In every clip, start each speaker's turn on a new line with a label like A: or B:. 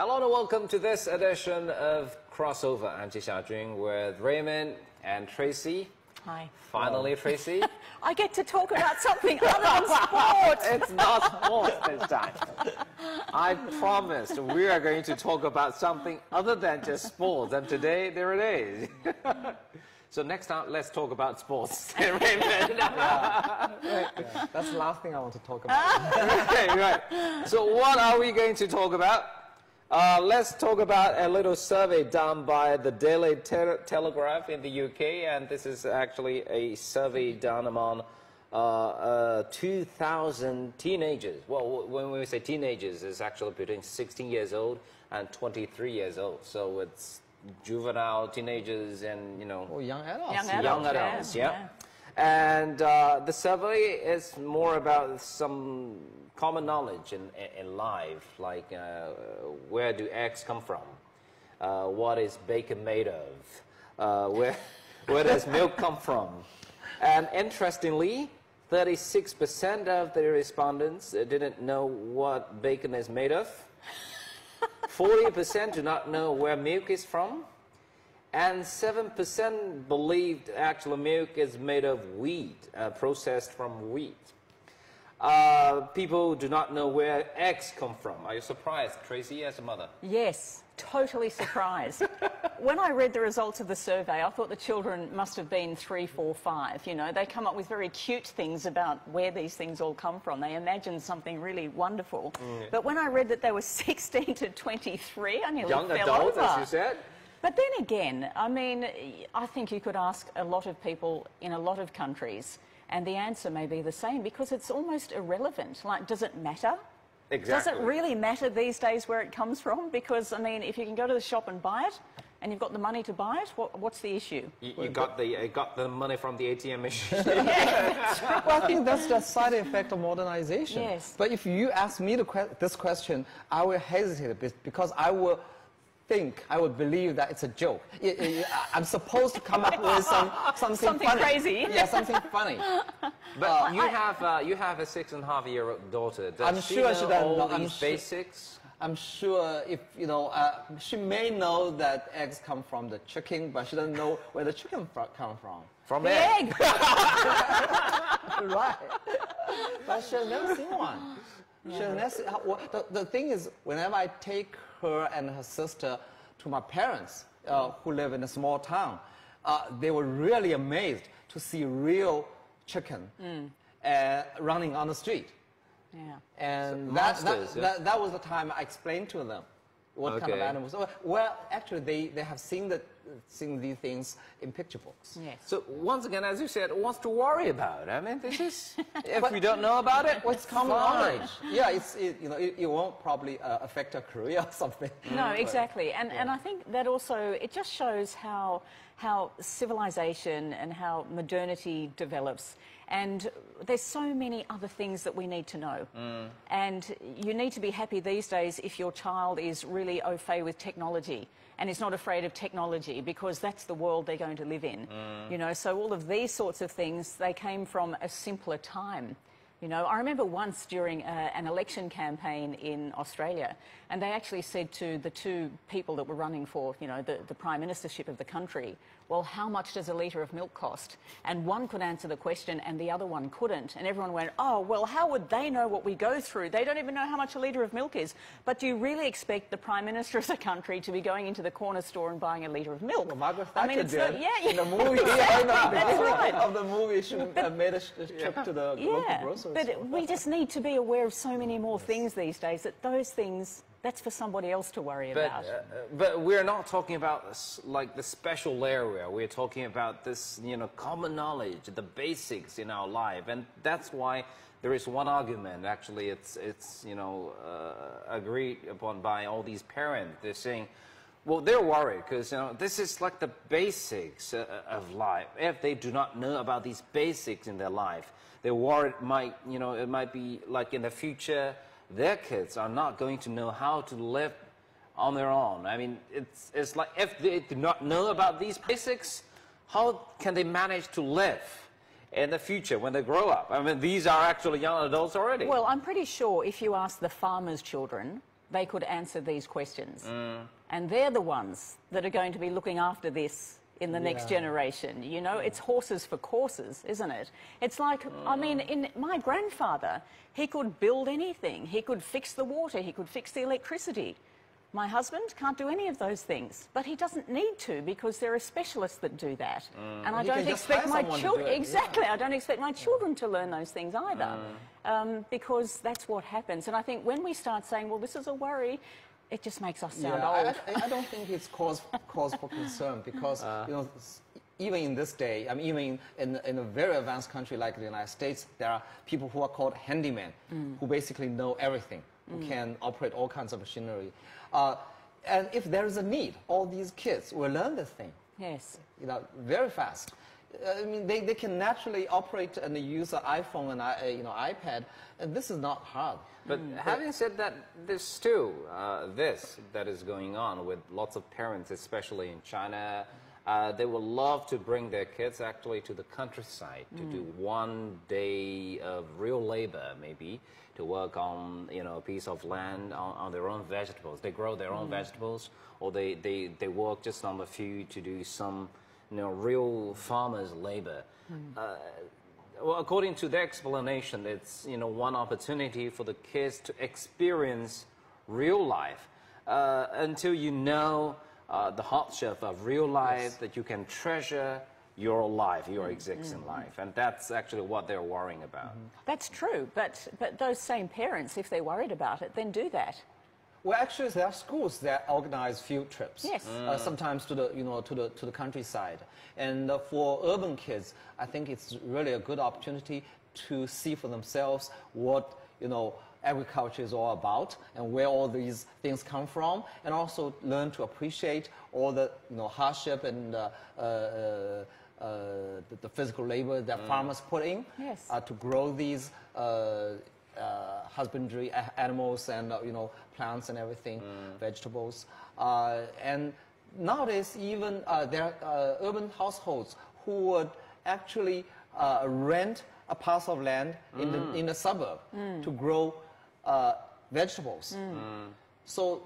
A: Hello and welcome to this edition of Crossover. I'm Ji Xiaojun with Raymond and Tracy.
B: Hi.
A: Finally, Tracy.
B: I get to talk about something other than sport.
A: It's not sports this time. I promised we are going to talk about something other than just sports, and today, there it is. So next time, let's talk about sports, Raymond.
C: That's the last thing I want to talk about.
A: right. So what are we going to talk about? Let's talk about a little survey done by the Daily Telegraph in the UK, and this is actually a survey done among 2,000 teenagers. Well, when we say teenagers, it's actually between 16 years old and 23 years old. So it's juvenile teenagers and, you know,
C: young adults.
A: Young adults, yeah. And the survey is more about some common knowledge in life, like where do eggs come from? What is bacon made of? Where does milk come from? And interestingly, 36% of the respondents didn't know what bacon is made of. 40% do not know where milk is from. And 7% believed actual milk is made of wheat, processed from wheat. People do not know where eggs come from. Are you surprised, Tracy, as a mother?
B: Yes, totally surprised. When I read the results of the survey, I thought the children must have been 3, 4, 5. You know, they come up with very cute things about where these things all come from. They imagine something really wonderful. But when I read that they were 16 to 23, I nearly
A: Young
B: fell
A: adults,
B: over.
A: as you said.
B: But then again, I mean, I think you could ask a lot of people in a lot of countries, and the answer may be the same, because it's almost irrelevant. Like, does it matter?
A: Exactly.
B: Does it really matter these days where it comes from? Because, I mean, if you can go to the shop and buy it, and you've got the money to buy it, what's the issue?
A: You got the money from the ATM machine.
C: Well, I think that's the side effect of modernization.
B: Yes.
C: But if you ask me this question, I will hesitate a bit, because I will believe that it's a joke. I'm supposed to come up with something funny.
B: Crazy.
C: Yeah, something funny.
A: But you have a 6.5-year-old daughter. Does she know all these basics?
C: I'm sure if, you know, she may know that eggs come from the chicken, but she doesn't know where the chicken come from.
A: From
B: The egg!
C: Right. But she's never seen one. The thing is, whenever I take her and her sister to my parents, who live in a small town, they were really amazed to see real chicken running on the street.
B: Yeah.
C: And
A: So
C: that was the time I explained to them what kind of animals. Well, actually, they have seen these things in picture books.
B: Yes.
A: So once again, as you said, what's to worry about? I mean, this is if we don't know about it,
C: What's common knowledge? Yeah, it won't probably affect a career or something.
B: No, exactly. And I think that also, it just shows how civilization and how modernity develops. And there's so many other things that we need to know. And you need to be happy these days if your child is really au fait with technology and is not afraid of technology, because that's the world they're going to live in. You know, so all of these sorts of things, they came from a simpler time. You know, I remember once during an election campaign in Australia, and they actually said to the two people that were running for, you know, the prime ministership of the country, well, how much does a litre of milk cost? And one could answer the question and the other one couldn't. And everyone went, oh, well, how would they know what we go through? They don't even know how much a litre of milk is. But do you really expect the prime minister of the country to be going into the corner store and buying a litre of milk?
C: Well, Margaret Thatcher did.
B: Yeah,
C: in the movie,
B: that's right.
C: of the movie, she made a trip to the local grocery store.
B: But we just need to be aware of so many more things these days, that those things, that's for somebody else to worry about.
A: But we're not talking about this, like the special area. We're talking about this, you know, common knowledge, the basics in our life, and that's why there is one argument. Actually, it's you know, agreed upon by all these parents. They're saying, well, they're worried because, you know, this is like the basics of life. If they do not know about these basics in their life, they're worried it might be like in the future, their kids are not going to know how to live on their own. I mean, it's like if they do not know about these basics, how can they manage to live in the future when they grow up? I mean, these are actually young adults already.
B: Well, I'm pretty sure if you ask the farmers' children, they could answer these questions. And they're the ones that are going to be looking after this in the next generation. You know, it's horses for courses, isn't it? It's like, I mean, in my grandfather, he could build anything. He could fix the water. He could fix the electricity. My husband can't do any of those things, but he doesn't need to because there are specialists that do that. And I don't expect my children, I don't expect my children to learn those things either, because that's what happens. And I think when we start saying, well, this is a worry, it just makes us sound old.
C: I don't think it's cause for concern because, you know, even in this day, I mean, even in a very advanced country like the United States, there are people who are called handymen, who basically know everything, who can operate all kinds of machinery. And if there is a need, all these kids will learn this thing.
B: Yes.
C: You know, very fast. I mean, they can naturally operate and use an iPhone and iPad, and this is not hard.
A: But having said that, there's still this that is going on with lots of parents, especially in China. They would love to bring their kids actually to the countryside to do 1 day of real labor, maybe, to work on, you know, a piece of land on their own vegetables. They grow their own vegetables, or they work just on the field to do some, you know, real farmers' labor. Well, according to their explanation, it's, you know, one opportunity for the kids to experience real life until you know the hardship of real life, that you can treasure your life, your existing life. And that's actually what they're worrying about.
B: That's true, but those same parents, if they're worried about it, then do that.
C: Well, actually, there are schools that organize field trips.
B: Yes.
C: Sometimes to the countryside, and for urban kids, I think it's really a good opportunity to see for themselves what, you know, agriculture is all about and where all these things come from, and also learn to appreciate all the, you know, hardship and the physical labor that farmers put in to grow these husbandry animals and you know, plants and everything, vegetables. And nowadays, even there are urban households who would actually rent a parcel of land in the suburb to grow vegetables. So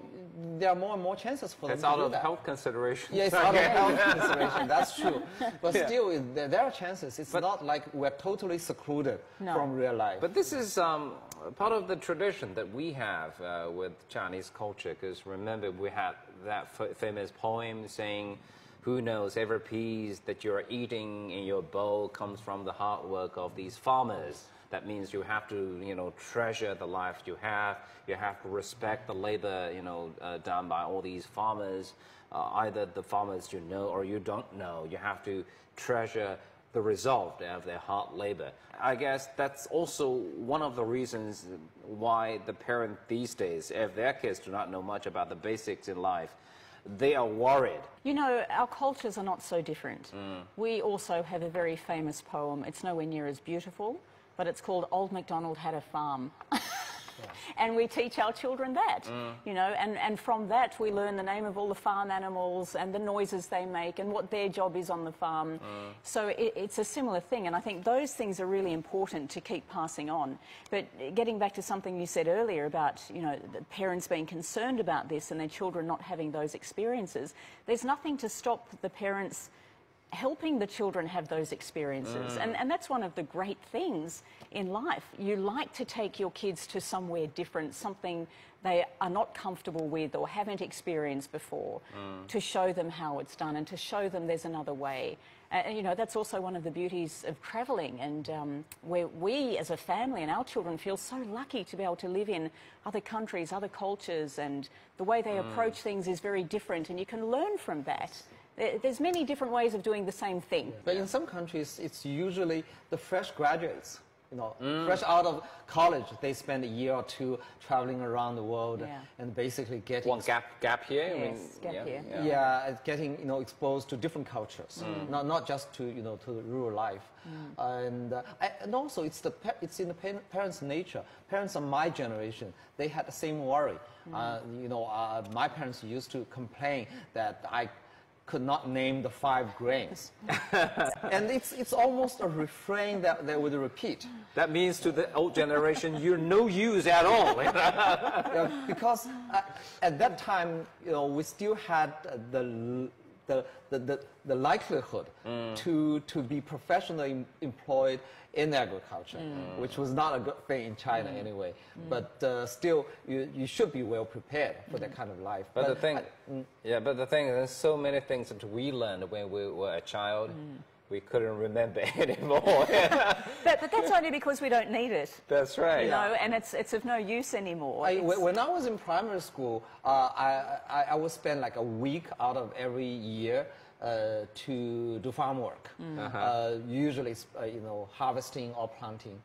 C: there are more and more chances for them to do that.
A: That's out of health consideration.
C: Yes, out of health consideration, that's true. But still, there are chances. It's not like we're totally secluded from real life.
A: But this is part of the tradition that we have with Chinese culture, because remember, we had that famous poem saying, who knows, every piece that you're eating in your bowl comes from the hard work of these farmers. That means you have to, you know, treasure the life you have. You have to respect the labor, you know, done by all these farmers. Either the farmers you know or you don't know. You have to treasure the result of their hard labor. I guess that's also one of the reasons why the parent these days, if their kids do not know much about the basics in life, they are worried.
B: You know, our cultures are not so different. We also have a very famous poem. It's nowhere near as beautiful, but it's called Old MacDonald Had a Farm. And we teach our children that, you know, and from that we learn the name of all the farm animals and the noises they make and what their job is on the farm. So it's a similar thing, and I think those things are really important to keep passing on. But getting back to something you said earlier about, you know, the parents being concerned about this and their children not having those experiences, there's nothing to stop the parents helping the children have those experiences. And that's one of the great things in life. You like to take your kids to somewhere different, something they are not comfortable with or haven't experienced before, to show them how it's done and to show them there's another way. And, you know, that's also one of the beauties of travelling, and where we as a family and our children feel so lucky to be able to live in other countries, other cultures, and the way they approach things is very different, and you can learn from that. There's many different ways of doing the same thing.
C: But in some countries, it's usually the fresh graduates, you know, fresh out of college. They spend a year or two traveling around the world and basically getting...
A: One gap here?
B: Yes, gap year.
C: Yeah, getting, you know, exposed to different cultures, not just to, you know, to the rural life. And also, it's in the parents' nature. Parents of my generation, they had the same worry. You know, my parents used to complain that I could not name the 5 grains. And it's almost a refrain that they would repeat.
A: That means to the old generation, you're no use at all.
C: Yeah, because at that time, we still had the likelihood to be professionally employed in agriculture, which was not a good thing in China anyway. But still, you should be well prepared for that kind of life.
A: But the thing, but the thing is, there's so many things that we learned when we were a child. We couldn't remember anymore.
B: But that's only because we don't need it.
A: That's right.
B: And it's of no use anymore.
C: When I was in primary school, I would spend like a week out of every year to do farm work. Usually, harvesting or planting.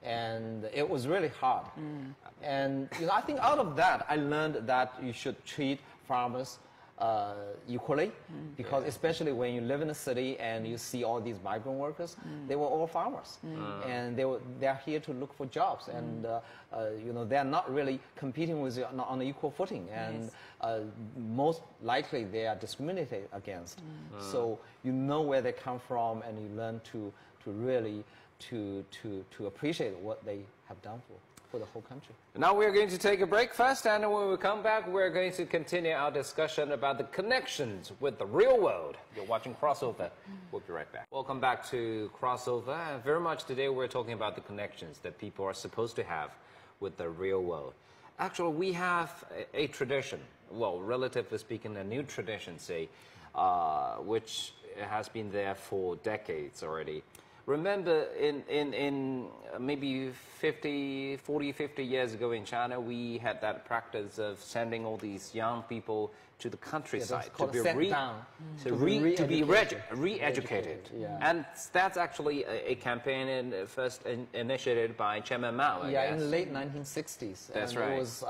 C: And it was really hard. And I think out of that, I learned that you should treat farmers equally, because especially when you live in a city and you see all these migrant workers, they were all farmers, and they're here to look for jobs, and they're not really competing with you on an equal footing, and most likely they are discriminated against. So you know where they come from, and you learn to really to appreciate what they have done for the whole country.
A: Now we're going to take a break first, and when we come back, we're going to continue our discussion about the connections with the real world. You're watching Crossover. We'll be right back. Welcome back to Crossover. Very much today we're talking about the connections that people are supposed to have with the real world. Actually, we have a tradition, well, relatively speaking, a new tradition, say, which has been there for decades already. Remember, in maybe 40, 50 years ago in China, we had that practice of sending all these young people to the countryside to be re-educated. And that's actually a campaign first initiated by Chairman Mao, I guess.
C: In the late 1960s.
A: That's
C: and
A: right.
C: It was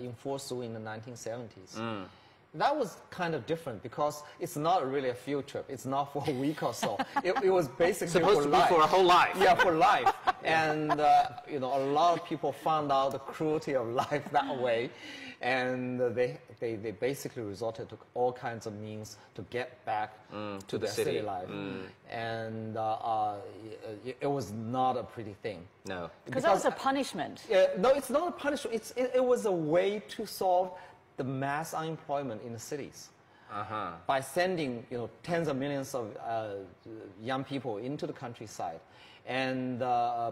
C: enforced in the 1970s. That was kind of different because it's not really a field trip. It's not for a week or so. It was basically
A: supposed to be for a whole life.
C: Yeah, for life. And a lot of people found out the cruelty of life that way, and they basically resorted to all kinds of means to get back to their city life. And it was not a pretty thing.
A: No,
B: because that was a punishment.
C: No, it's not a punishment. It was a way to solve the mass unemployment in the cities by sending tens of millions of young people into the countryside and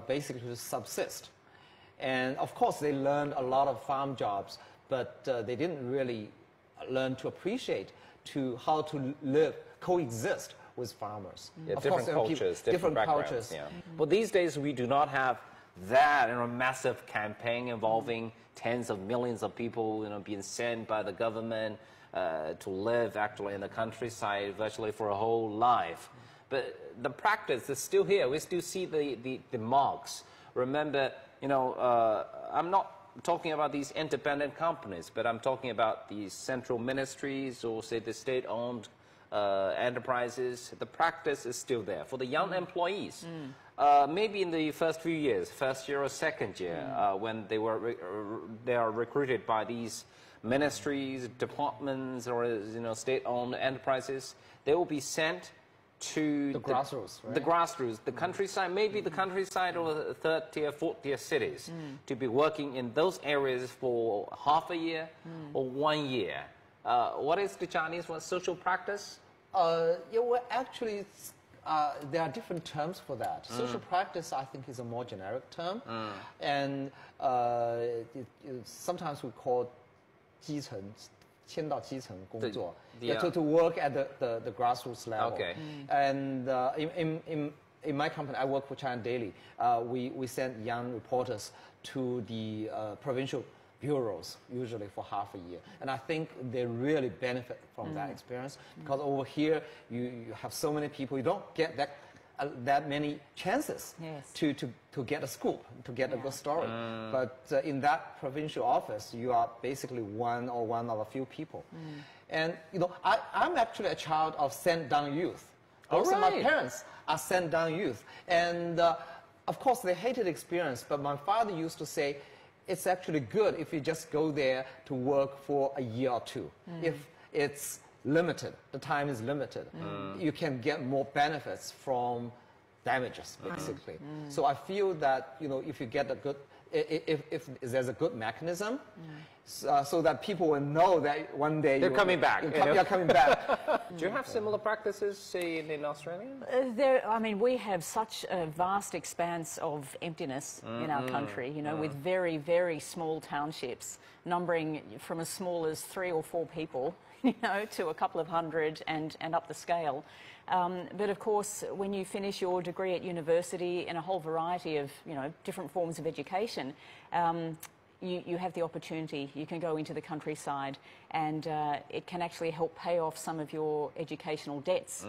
C: basically to subsist. And of course they learned a lot of farm jobs, but they didn't really learn to appreciate how to coexist with farmers.
A: Of different course, cultures, different cultures. Yeah. But these days we do not have that massive campaign involving tens of millions of people being sent by the government to live actually in the countryside virtually for a whole life. But the practice is still here. We still see the marks. Remember, I'm not talking about these independent companies, but I'm talking about these central ministries or say the state-owned enterprises. The practice is still there for the young employees. Maybe in the first few years, first year or second year, when they are recruited by these ministries, departments, or state-owned enterprises, they will be sent to
C: the grassroots, right?
A: The grassroots, the countryside, maybe the countryside or the third tier, fourth tier cities, to be working in those areas for half a year or 1 year. What is the Chinese one? Social practice?
C: Actually, there are different terms for that. Social practice, I think, is a more generic term, and sometimes we call 基层 迁到基层工作 to work at the grassroots level.
A: Okay.
C: And in my company, I work for China Daily. We send young reporters to the provincial bureaus, usually for half a year. And I think they really benefit from that experience, because over here you have so many people, you don't get that many chances to get a scoop, to get a good story. But in that provincial office, you are basically one of a few people. And I'm actually a child of sent-down youth. Also, my parents are sent-down youth. And of course, they hated the experience, but my father used to say, it's actually good if you just go there to work for a year or two. If it's limited. The time is limited. You can get more benefits from damages, basically. So I feel that, you know, if you get a good, if there's a good mechanism, so that people will know that one day
A: They're coming back.
C: You're coming back.
A: Do you have similar practices, say, in Australia?
B: I mean, we have such a vast expanse of emptiness in our country, you know, with very, very small townships, numbering from as small as 3 or 4 people, you know, to a couple of hundred and up the scale. But of course, when you finish your degree at university in a whole variety of, you know, different forms of education, you have the opportunity. You can go into the countryside, and it can actually help pay off some of your educational debts.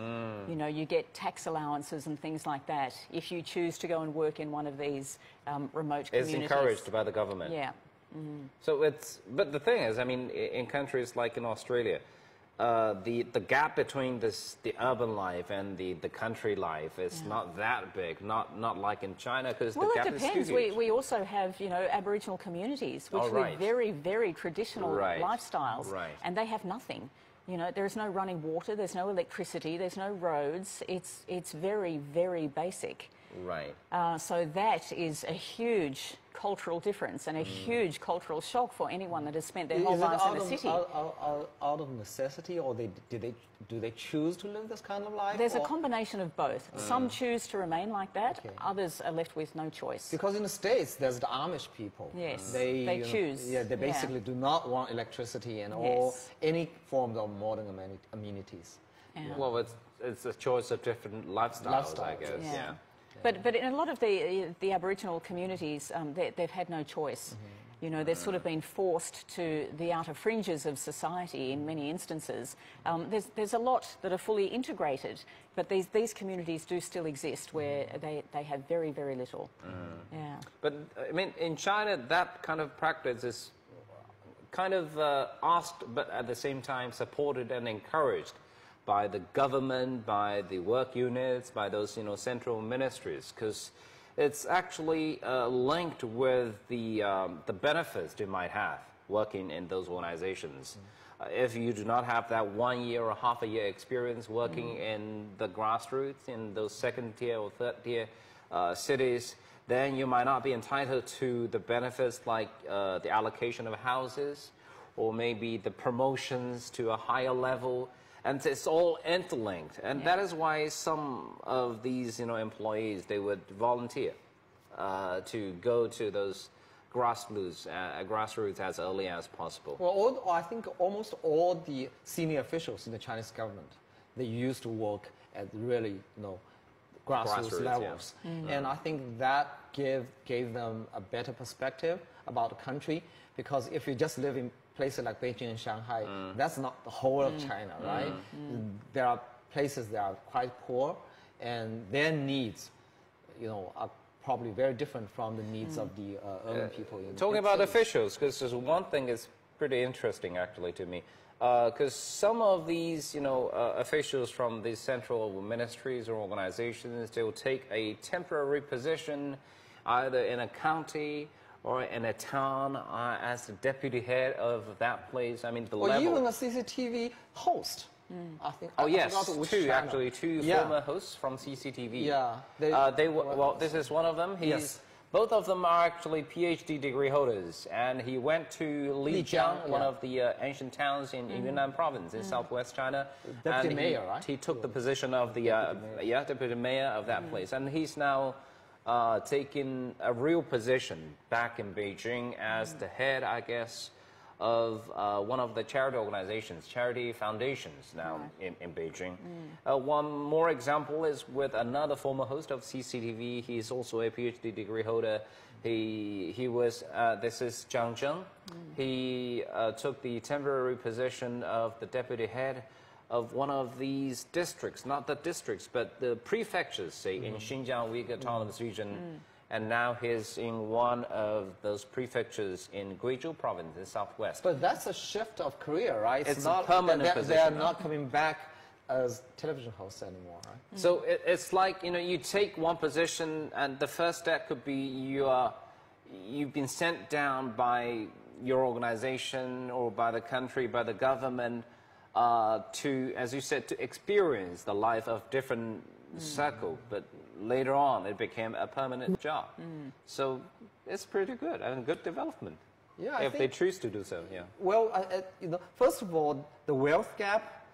B: You know, you get tax allowances and things like that if you choose to go and work in one of these remote communities.
A: It's encouraged by the government.
B: Yeah.
A: So but the thing is, I mean, in countries like in Australia, the gap between the urban life and the country life is not that big, not like in China, because the gap is
B: depends.
A: too huge.
B: We also have, you know, Aboriginal communities which live very, very traditional lifestyles, and they have nothing. You know, there's no running water, there's no electricity, there's no roads. It's very, very basic.
A: Right.
B: So that is a huge cultural difference and a huge cultural shock for anyone that has spent their whole lives in a city.
C: Out of necessity, or do they choose to live this kind of life?
B: There's a combination of both. Some choose to remain like that. Others are left with no choice.
C: Because in the States, there's the Amish people.
B: Yes,
C: they
B: choose.
C: Yeah, they basically do not want electricity and all any forms of modern amenities.
B: Yeah.
A: Well, it's a choice of different lifestyles, I guess.
B: Yeah. But in a lot of the Aboriginal communities, they've had no choice. You know, they've sort of been forced to the outer fringes of society in many instances. There's a lot that are fully integrated, but these communities do still exist where they have very, very little. Yeah.
A: But, I mean, in China, that kind of practice is kind of asked, but at the same time supported and encouraged by the government, by the work units, by those, you know, central ministries, because it's actually linked with the benefits you might have working in those organizations. If you do not have that 1 year or half a year experience working in the grassroots, in those second tier or third tier cities, then you might not be entitled to the benefits like the allocation of houses, or maybe the promotions to a higher level. And it's all interlinked, and that is why some of these, you know, employees, they would volunteer to go to those grassroots as early as possible.
C: Well, I think almost all the senior officials in the Chinese government, they used to work at really, you know, grassroots levels, and I think that gave them a better perspective about the country, because if you just live in places like Beijing and Shanghai, that's not the whole of China, right? There are places that are quite poor, and their needs, you know, are probably very different from the needs of the urban people.
A: Talking about officials, because there's one thing that's pretty interesting actually to me, because some of these, you know, officials from these central ministries or organizations, they will take a temporary position either in a county or in a town as the deputy head of that place. I mean, the level.
C: Or even a CCTV host. I think.
A: Oh yes, two former hosts from CCTV.
C: Yeah,
A: well, this is one of them. Both of them are actually PhD degree holders, and he went to Lijiang, one of the ancient towns in Yunnan province in southwest China.
C: Deputy mayor, right?
A: He took the position of the deputy mayor of that place, and he's now taking a real position back in Beijing as the head, I guess, of one of the charity foundations now in Beijing. One more example is with another former host of CCTV. He is also a PhD degree holder. He was, this is Zhang Zheng. He took the temporary position of the deputy head of one of these districts, not the districts, but the prefectures, say, in Xinjiang Uyghur Autonomous Region. And now he's in one of those prefectures in Guizhou province in southwest.
C: But that's a shift of career, right?
A: It's not a permanent position.
C: They are not coming back as television hosts anymore, right?
A: So it's like, you know, you take one position, and the first step could be you've been sent down by your organization or by the country, by the government, to, as you said, to experience the life of different circle. But later on, it became a permanent job. So it's pretty good and good development.
C: Yeah,
A: if they choose to do so. Yeah.
C: Well, you know, first of all, the wealth gap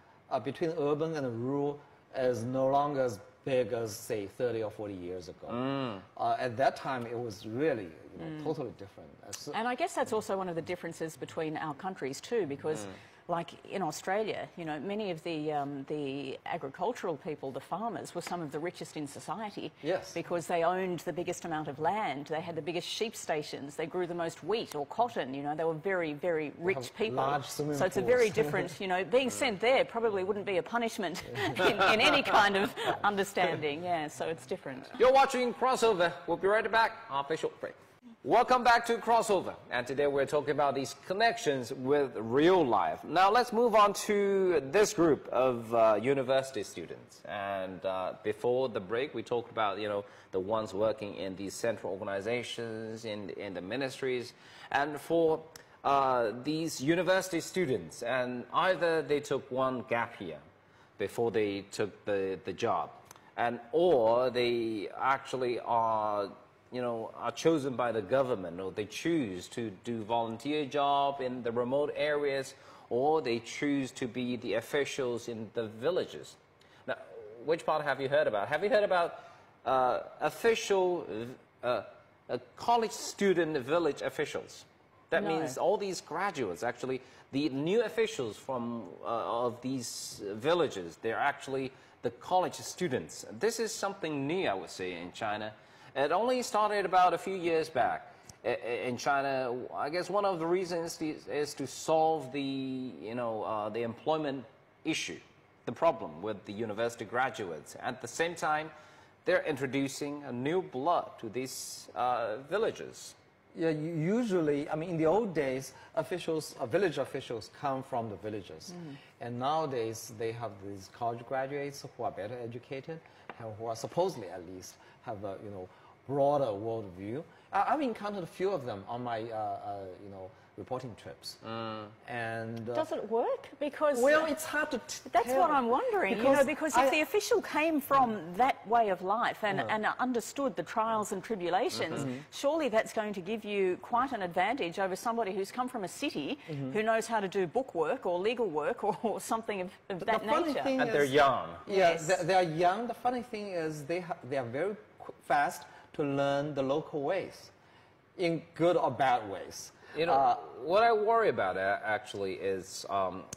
C: between urban and rural is no longer as big as, say, 30 or 40 years ago. At that time, it was really totally different.
B: And I guess that's also one of the differences between our countries too, because like in Australia, you know, many of the agricultural people, the farmers, were some of the richest in society.
C: Yes.
B: Because they owned the biggest amount of land, they had the biggest sheep stations, they grew the most wheat or cotton, you know, they were very, very rich people.
C: Large swimming
B: so it's a
C: pools.
B: very different, you know, being sent there probably wouldn't be a punishment in any kind of understanding, yeah, so it's different.
A: You're watching Crossover. We'll be right back after a short break. Welcome back to Crossover, and today we're talking about these connections with real life. Now let's move on to this group of university students. And before the break, we talked about, you know, the ones working in these central organizations, in the ministries, and for these university students, and either they took one gap year before they took the job, and or they actually are, you know, are chosen by the government, or they choose to do volunteer job in the remote areas, or they choose to be the officials in the villages. Now, which part have you heard about? Have you heard about college student village officials? That
B: No.
A: means all these graduates, actually, the new officials from of these villages, they're actually the college students. This is something new, I would say, in China. It only started about a few years back in China. I guess one of the reasons is to solve the, you know, the employment issue, the problem with the university graduates. At the same time, they're introducing a new blood to these villages.
C: Yeah, usually, I mean, in the old days, officials, village officials come from the villages. And nowadays, they have these college graduates who are better educated, who are supposedly, at least, have a, you know, broader world view. I've encountered a few of them on my, you know, reporting trips. And
B: Does it work? Because
C: well, it's hard to
B: that's
C: tell.
B: what I'm wondering, you know, because if the official came from that way of life and understood the trials and tribulations, surely that's going to give you quite an advantage over somebody who's come from a city who knows how to do book work or legal work or something of that
C: funny
B: nature.
C: thing
A: And
C: is,
A: they're young.
C: Yeah,
B: Yes.
C: they are young. The funny thing is they are very fast to learn the local ways, in good or bad ways.
A: You know, what I worry about actually is,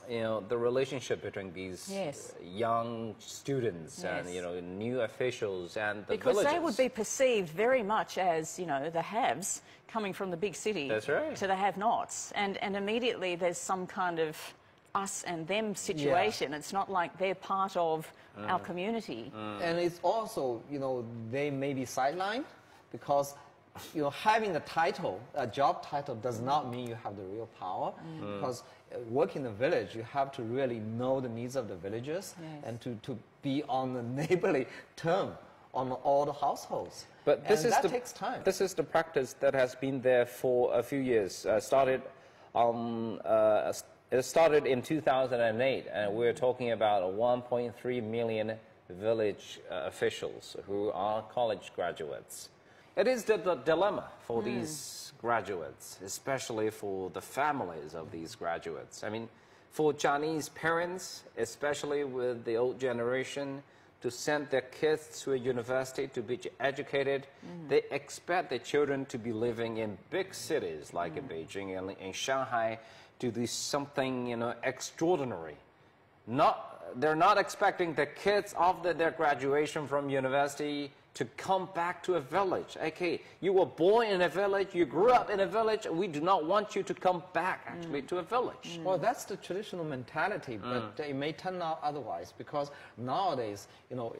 A: you know, the relationship between these
B: Yes.
A: young students and,
B: Yes.
A: you know, new officials and the
B: Because
A: villages.
B: they would be perceived very much as, you know, the haves coming from the big city
A: That's right.
B: to the have-nots. And immediately there's some kind of us and them situation. It's not like they're part of our community.
C: And it's also, you know, they may be sidelined because, you know, having a title, a job title, does not mean you have the real power. Because working in the village, you have to really know the needs of the villagers and to be on a neighborly term on all the households.
A: But this
C: and
A: is
C: that takes time.
A: This is the practice that has been there for a few years. It started in 2008, and we're talking about 1.3 million village officials who are college graduates. It is the dilemma for these graduates, especially for the families of these graduates. I mean, for Chinese parents, especially with the old generation, to send their kids to a university to be educated, they expect their children to be living in big cities like in Beijing and in Shanghai to do something, you know, extraordinary. They're not expecting the kids after their graduation from university to come back to a village. Okay, you were born in a village, you grew up in a village, we do not want you to come back actually to a village.
C: Well, that's the traditional mentality, but it may turn out otherwise because nowadays, you know,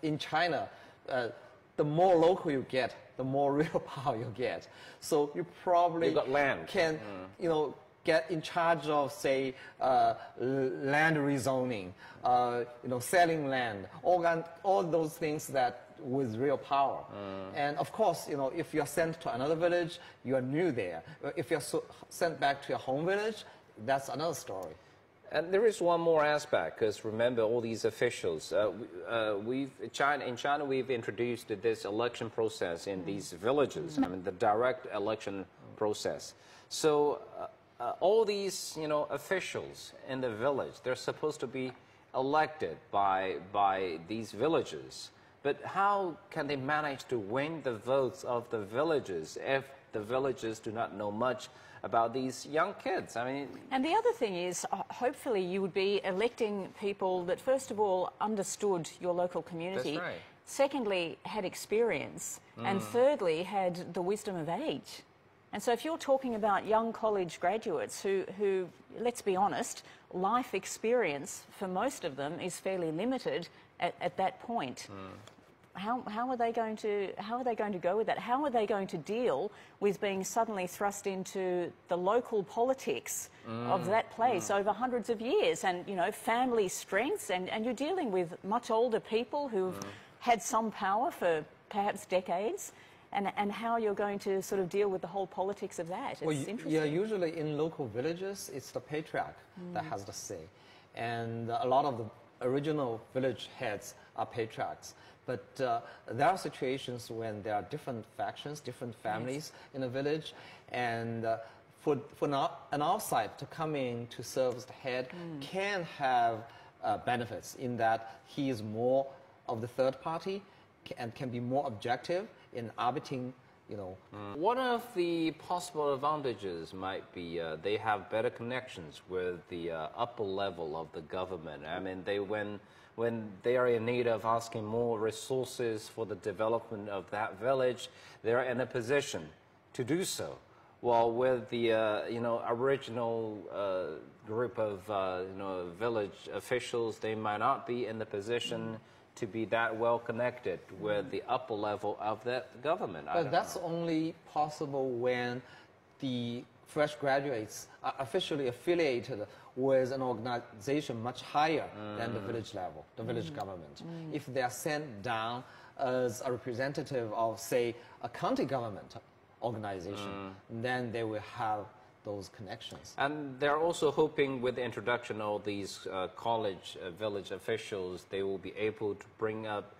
C: in China, the more local you get, the more real power you get. So you probably
A: You got land.
C: can, you know, get in charge of, say, land rezoning, you know, selling land, all those things that with real power. And of course, you know, if you're sent to another village, you are new there. If you're sent back to your home village, that's another story.
A: And there is one more aspect, because remember all these officials. In China, we've introduced this election process in these villages. I mean, the direct election process. So all these, officials in the village, they're supposed to be elected by these villages. But how can they manage to win the votes of the villages if the villages do not know much about these young kids? I mean,
B: and the other thing is, hopefully you would be electing people that first of all understood your local community.
A: That's right.
B: Secondly, had experience, and thirdly, had the wisdom of age. And so if you're talking about young college graduates who, let's be honest, life experience for most of them is fairly limited at that point. How are they going to go with that? How are they going to deal with being suddenly thrust into the local politics of that place over hundreds of years, and family strengths, and you're dealing with much older people who've had some power for perhaps decades, and how you're going to sort of deal with the whole politics of that. It's interesting.
C: Yeah, usually in local villages, it's the patriarch that has the say, and a lot of the original village heads are patriarchs. But there are situations when there are different factions, different families in a village, and for an outside to come in to serve as the head can have benefits in that he is more of the third party and can be more objective in arbitrating.
A: One of the possible advantages might be they have better connections with the upper level of the government. I mean, when they are in need of asking more resources for the development of that village, they're in a position to do so. While with the original group of village officials, they might not be in the position to be that well connected with the upper level of that government.
C: But that's only possible when the fresh graduates are officially affiliated with an organization much higher than the village level, the village government. If they are sent down as a representative of, say, a county government organization, then they will have those connections.
A: And they're also hoping with the introduction of these college village officials, they will be able to bring up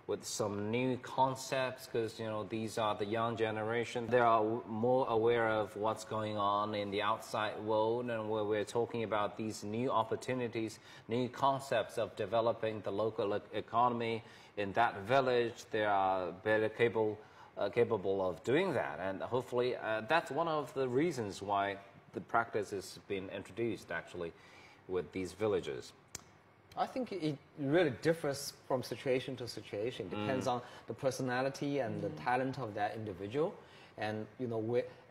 A: with some new concepts, because these are the young generation. They are more aware of what's going on in the outside world, and where we're talking about these new opportunities, new concepts of developing the local economy in that village. They are better capable of doing that, and hopefully that's one of the reasons why the practice has been introduced actually with these villages.
C: I think it really differs from situation to situation. Depends on the personality and the talent of that individual, and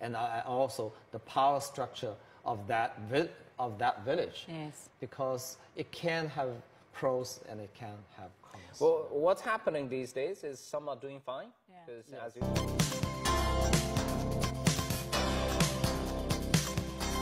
C: and also the power structure of that village.
B: Yes.
C: Because it can have pros and it can have cons.
A: Well, what's happening these days is some are doing fine,
B: Yeah.
A: because as you know,